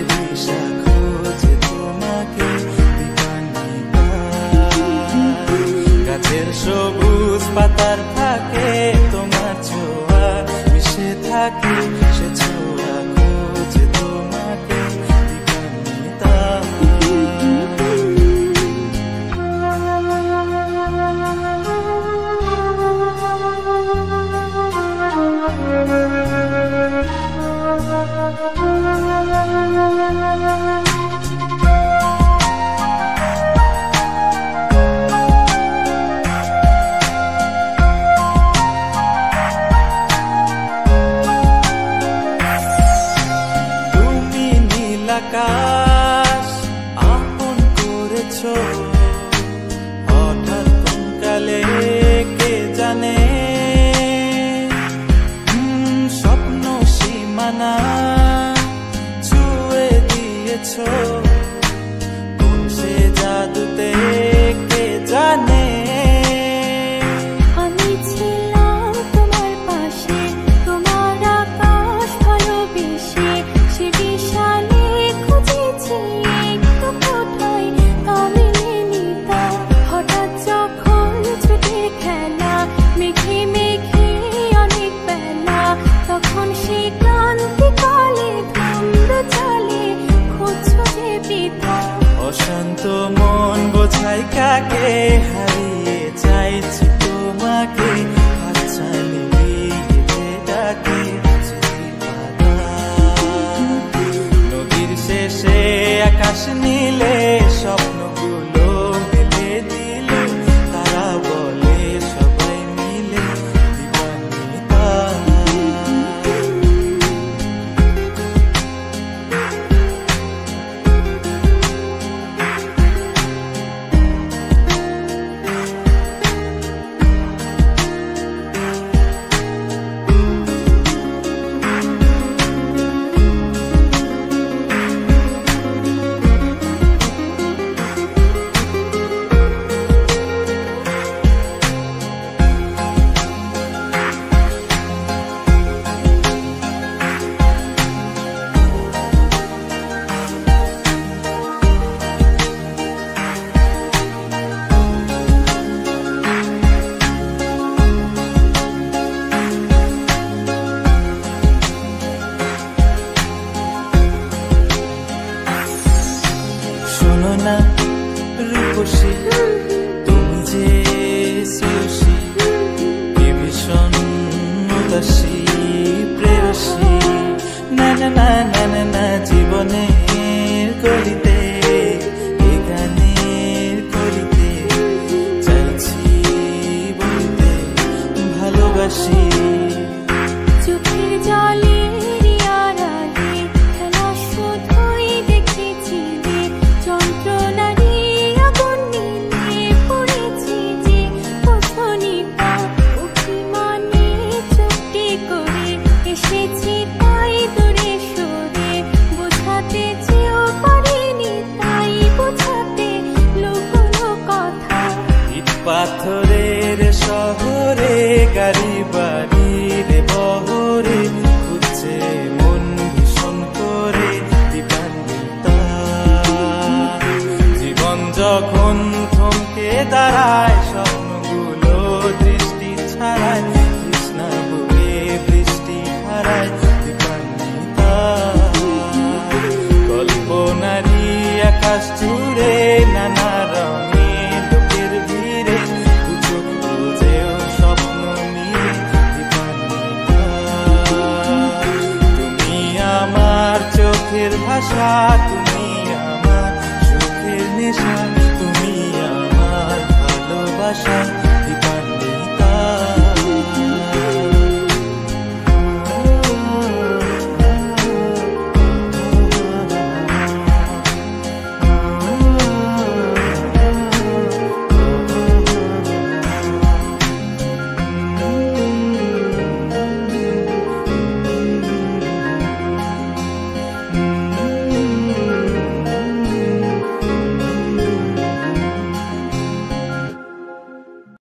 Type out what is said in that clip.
দিশা খোঁজে তোমাকে দীপান্বিতা। গাছের সবুজ পাতার ফাঁকে তোমার ছোঁয়া মিশে থাকে, সে ছোঁয়া খোঁজে তোমাকে দীপান্বিতা। তুমি নীল আকাশ আপন করেছো, হঠাৎ কোন কালে কে জানে স্বপ্ন সীমানা ছুঁয়ে দিয়েছো, কোন সে জাদুতে কে জানে। আমি ছিলাম তোমার পাশে, তোমার আকাশ ভালোবেসে, সে বিশালে খুঁজেছি একটু কোথায় কামিনী তা। হঠাৎ যখন ছুটির খেলা মেঘে মেঘে অনেক বেলা, তখন সে ক্রান্তিকালে ধুম্র চলে খুঁজছো যে পিতা। অশান্ত মন বোঝাই কাকে, হারিয়ে চাইছি তোমাকে, হাতছানি দিয়ে ডাকে পাতা। নদীর শেষে আকাশ নীলে স্বপ্নগুলো মেলে দিল, তারা বলে সবাই মিলে দীপান্বিতা। শোনো না রূপসী, তুমি যে শ্রেয়সী, কি ভীষণ উদাসী প্রেয়সী। না না না না না না, জীবনের গলিতে এ গানের কলিতে চাইছি বলতে ভালোবাসি। চোখের জলের আড়ালে খেলা শুধুই দেখেছি যে, যন্ত্রণারই আগুন নিয়ে পড়েছি যে পথনিতা। অভিমানে চুপটি করে এসেছি তাই দূরে সরে, বোঝাতে চেয়েও পারিনি তাই বোঝাতে লুকোনো কথা। ইট পাথরের শহরে গাড়ি বাড়ির বহরে খুঁজছে মন ভীষণ করে দীপান্বিতা। জীবন যখন থমকে দাঁড়ায়, স্বপ্নগুলো দৃষ্টি ছাড়ায়, তৃষ্ণা বুকে বৃষ্টি হারায় দীপান্বিতা। কল্পনারই আকাশ জুড়ে নানা রঙে লোকের ভিড়ে, চোখ খুঁজেও স্বপ্ন নিয়ে দীপান্বিতা। তুমি আমার চোখের ভাষা, তুমি আমার সুখের নেশা, তুমি আমার ভালোবাসা।